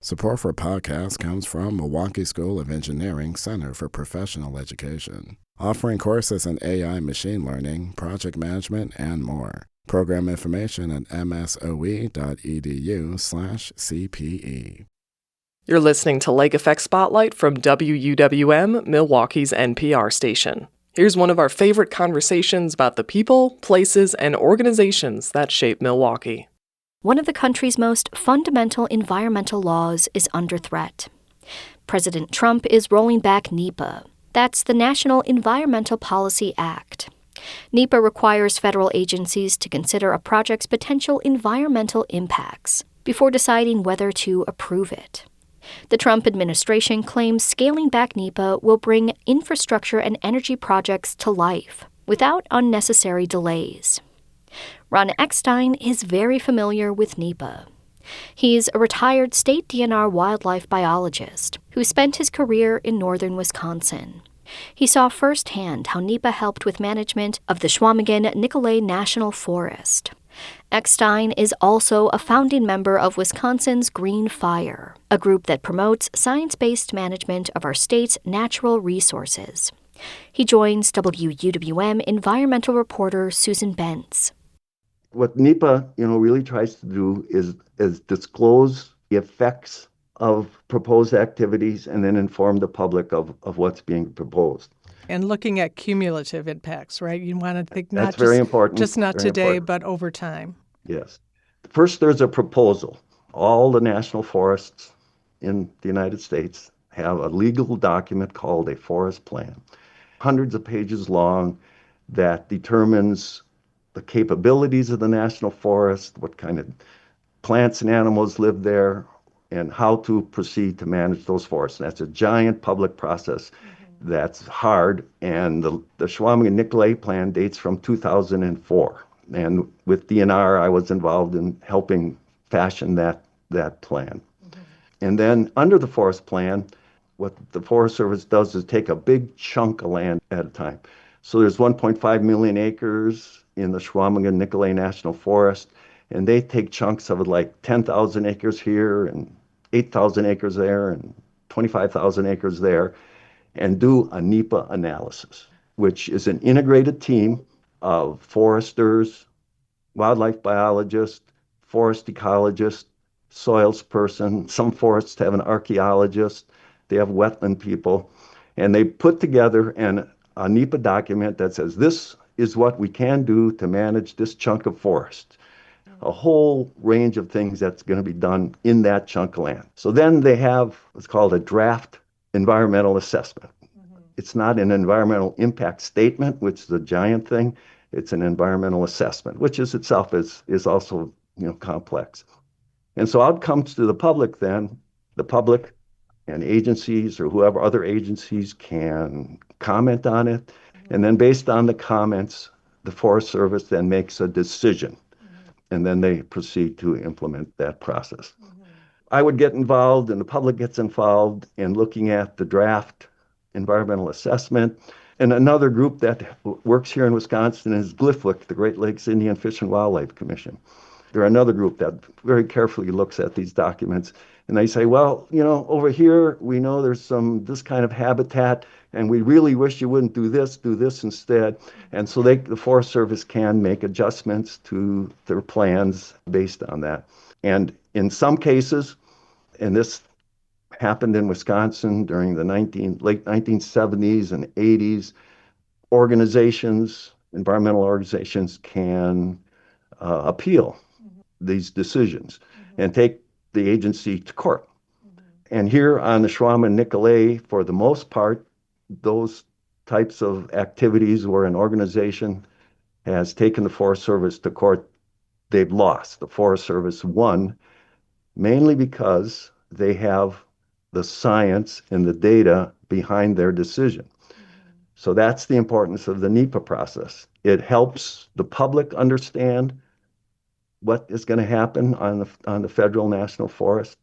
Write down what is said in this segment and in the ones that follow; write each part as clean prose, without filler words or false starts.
Support for podcasts comes from Milwaukee School of Engineering Center for Professional Education, offering courses in AI machine learning, project management, and more. Program information at msoe.edu/CPE. You're listening to Lake Effect Spotlight from WUWM, Milwaukee's NPR station. Here's one of our favorite conversations about the people, places, and organizations that shape Milwaukee. One of the country's most fundamental environmental laws is under threat. President Trump is rolling back NEPA. That's the National Environmental Policy Act. NEPA requires federal agencies to consider a project's potential environmental impacts before deciding whether to approve it. The Trump administration claims scaling back NEPA will bring infrastructure and energy projects to life without unnecessary delays. Ron Eckstein is very familiar with NEPA. He's a retired state DNR wildlife biologist who spent his career in northern Wisconsin. He saw firsthand how NEPA helped with management of the Chequamegon-Nicolet National Forest. Eckstein is also a founding member of Wisconsin's Green Fire, a group that promotes science-based management of our state's natural resources. He joins WUWM environmental reporter Susan Bence. What NEPA, really tries to do is disclose the effects of proposed activities and then inform the public of what's being proposed. And looking at cumulative impacts, right? You want to think That's very important. Just not very today, important. but over time. Yes. First, there's a proposal. All the national forests in the United States have a legal document called a forest plan, hundreds of pages long, that determines the capabilities of the national forest, what kind of plants and animals live there, and how to proceed to manage those forests. And that's a giant public process. That's hard, and the Chequamegon-Nicolet plan dates from 2004. And with DNR, I was involved in helping fashion that plan. And then under the forest plan, what the Forest Service does is take a big chunk of land at a time. So there's 1.5 million acres in the Chequamegon-Nicolet National Forest, and they take chunks of it, like 10,000 acres here and 8,000 acres there and 25,000 acres there, and do a NEPA analysis, which is an integrated team of foresters, wildlife biologists, forest ecologists, soils person. Some forests have an archaeologist. They have wetland people. And they put together a NEPA document that says, this is what we can do to manage this chunk of forest. A whole range of things that's going to be done in that chunk of land. So then they have what's called a draft environmental assessment. It's not an environmental impact statement, which is a giant thing. It's an environmental assessment, which itself is also complex. And so out comes to the public then. The public and agencies or whoever other agencies can comment on it. And then based on the comments, the Forest Service then makes a decision. And then they proceed to implement that process. I would get involved, and the public gets involved in looking at the draft environmental assessment. And another group that works here in Wisconsin is GLFWC, the Great Lakes Indian Fish and Wildlife Commission. They're another group that very carefully looks at these documents. And they say, well, over here, we know there's this kind of habitat, and we really wish you wouldn't do this instead. And so the Forest Service can make adjustments to their plans based on that. And in some cases, and this happened in Wisconsin during the late 1970s and 80s, environmental organizations can appeal these decisions and take the agency to court. And here on the Chequamegon-Nicolet, for the most part, those types of activities where an organization has taken the Forest Service to court, they've lost. The Forest Service won, mainly because they have the science and the data behind their decision. So that's the importance of the NEPA process. It helps the public understand what is going to happen on the federal national forest,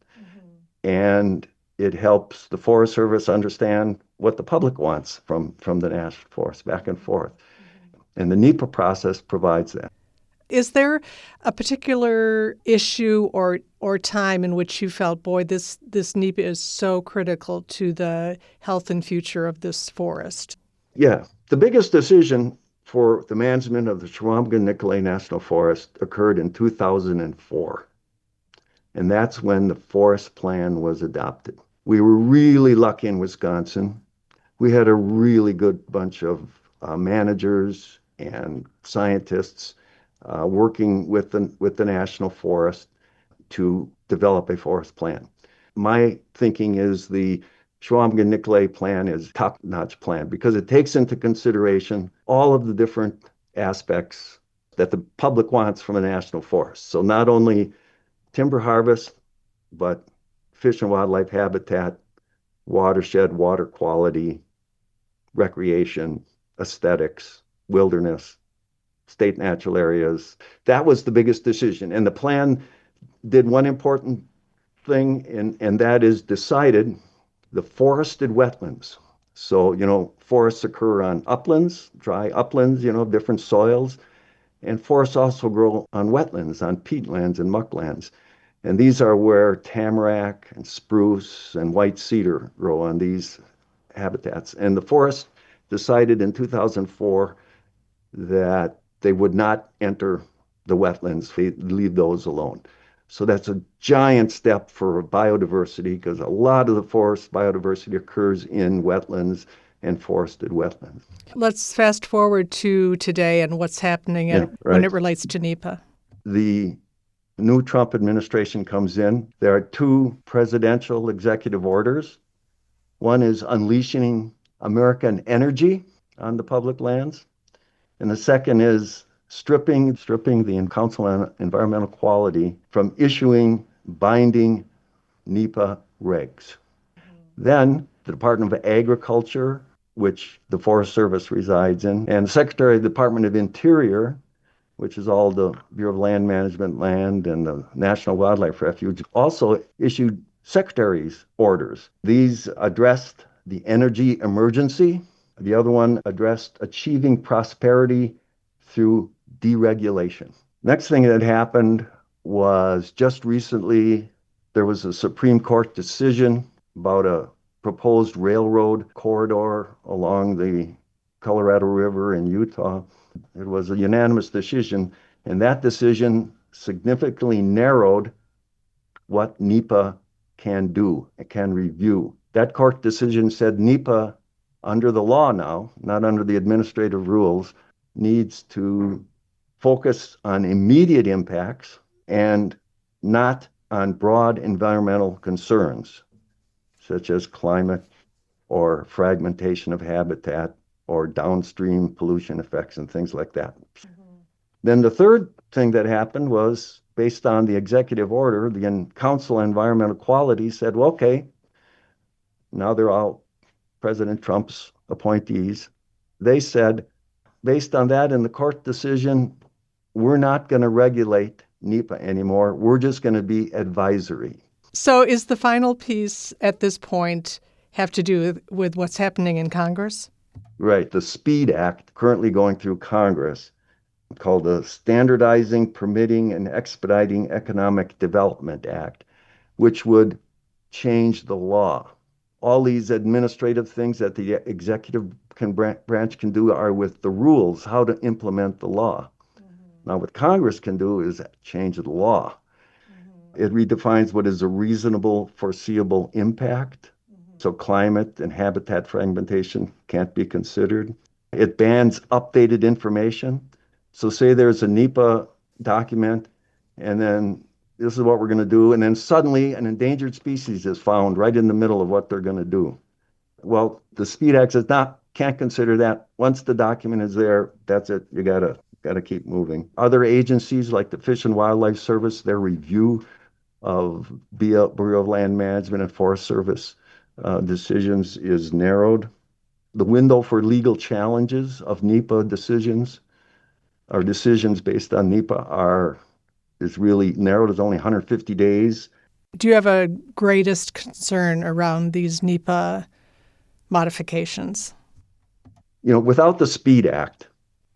and it helps the Forest Service understand what the public wants from the national forest, back and forth. And the NEPA process provides that. Is there a particular issue or time in which you felt, boy, this NEPA is so critical to the health and future of this forest? Yeah, the biggest decision for the management of the Chequamegon-Nicolet National Forest occurred in 2004. And that's when the forest plan was adopted. We were really lucky in Wisconsin. We had a really good bunch of managers and scientists working with the National Forest to develop a forest plan. My thinking is the Chequamegon-Nicolet plan is a top-notch plan because it takes into consideration all of the different aspects that the public wants from a national forest. So not only timber harvest, but fish and wildlife habitat, watershed, water quality, recreation, aesthetics, wilderness, state natural areas. That was the biggest decision. And the plan did one important thing, and that is decided the forested wetlands. So, forests occur on uplands, dry uplands, different soils. And forests also grow on wetlands, on peatlands and mucklands. And these are where tamarack and spruce and white cedar grow on these habitats. And the forest decided in 2004 that they would not enter the wetlands, they leave those alone. So that's a giant step for biodiversity because a lot of the forest biodiversity occurs in wetlands and forested wetlands. Let's fast forward to today and what's happening when it relates to NEPA. The new Trump administration comes in. There are two presidential executive orders. One is unleashing American energy on the public lands. And the second is stripping the Council on Environmental Quality from issuing binding NEPA regs. Then the Department of Agriculture, which the Forest Service resides in, and the Secretary of the Department of Interior, which is all the Bureau of Land Management, Land, and the National Wildlife Refuge, also issued secretary's orders. These addressed the energy emergency. The other one addressed achieving prosperity through deregulation. Next thing that happened was just recently, there was a Supreme Court decision about a proposed railroad corridor along the Colorado River in Utah. It was a unanimous decision, and that decision significantly narrowed what NEPA can do, it can review. That court decision said NEPA, under the law now, not under the administrative rules, needs to focus on immediate impacts and not on broad environmental concerns, such as climate or fragmentation of habitat or downstream pollution effects and things like that. Then the third thing that happened was, based on the executive order, the Council on Environmental Quality said, well, okay, now they're all President Trump's appointees. They said, based on that in the court decision, we're not going to regulate NEPA anymore. We're just going to be advisory. So is the final piece at this point have to do with what's happening in Congress? Right. The SPEED Act, currently going through Congress, called the Standardizing, Permitting, and Expediting Economic Development Act, which would change the law. All these administrative things that the executive branch can do are with the rules, how to implement the law. Now, what Congress can do is change the law. It redefines what is a reasonable, foreseeable impact. So climate and habitat fragmentation can't be considered. It bans updated information. So say there's a NEPA document, and then this is what we're going to do, and then suddenly an endangered species is found right in the middle of what they're going to do. Well, the SPEED Act says can't consider that. Once the document is there, that's it. You gotta keep moving. Other agencies like the Fish and Wildlife Service, their review of Bureau of Land Management and Forest Service decisions is narrowed. The window for legal challenges of NEPA decisions, or decisions based on NEPA, is really narrowed. It's only 150 days. Do you have a greatest concern around these NEPA modifications? Without the SPEED Act,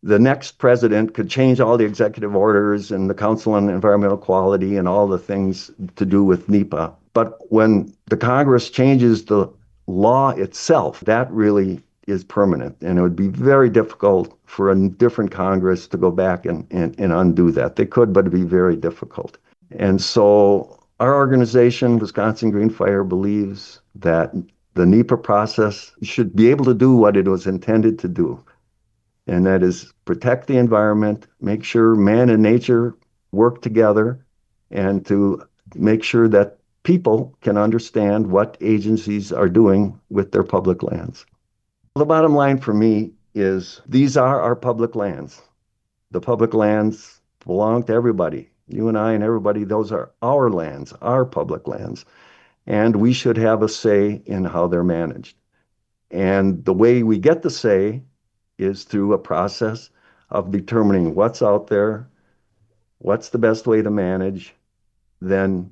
the next president could change all the executive orders and the Council on Environmental Quality and all the things to do with NEPA. But when the Congress changes the law itself, that really is permanent. And it would be very difficult for a different Congress to go back and undo that. They could, but it'd be very difficult. And so our organization, Wisconsin Green Fire, believes that the NEPA process should be able to do what it was intended to do. And that is protect the environment, make sure man and nature work together, and to make sure that people can understand what agencies are doing with their public lands. The bottom line for me is these are our public lands. The public lands belong to everybody. You and I and everybody, those are our lands, our public lands. And we should have a say in how they're managed. And the way we get the say is through a process of determining what's out there, what's the best way to manage, then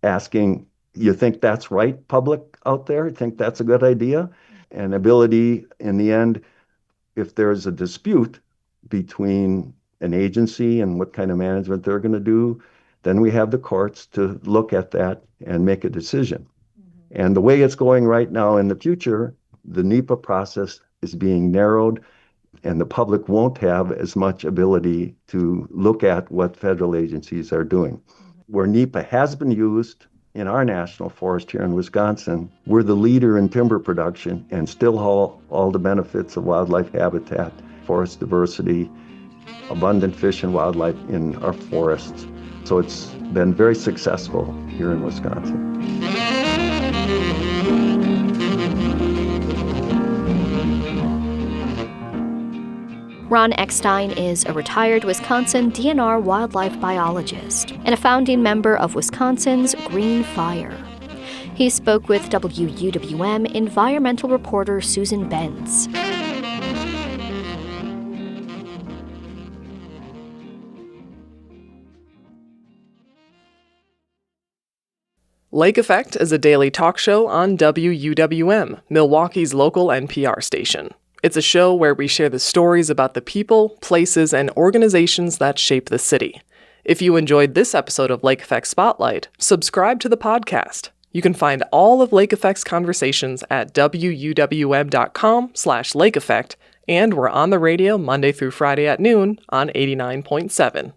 asking, you think that's right, public out there? You think that's a good idea? And ability, in the end, if there's a dispute between an agency and what kind of management they're going to do, then we have the courts to look at that and make a decision. And the way it's going right now in the future, the NEPA process is being narrowed, and the public won't have as much ability to look at what federal agencies are doing. Where NEPA has been used in our national forest here in Wisconsin, we're the leader in timber production and still haul all the benefits of wildlife habitat, forest diversity, abundant fish and wildlife in our forests. So it's been very successful here in Wisconsin. Ron Eckstein is a retired Wisconsin DNR wildlife biologist and a founding member of Wisconsin's Green Fire. He spoke with WUWM environmental reporter Susan Bence. Lake Effect is a daily talk show on WUWM, Milwaukee's local NPR station. It's a show where we share the stories about the people, places, and organizations that shape the city. If you enjoyed this episode of Lake Effect Spotlight, subscribe to the podcast. You can find all of Lake Effect's conversations at wuwm.com/lakeeffect, and we're on the radio Monday through Friday at noon on 89.7.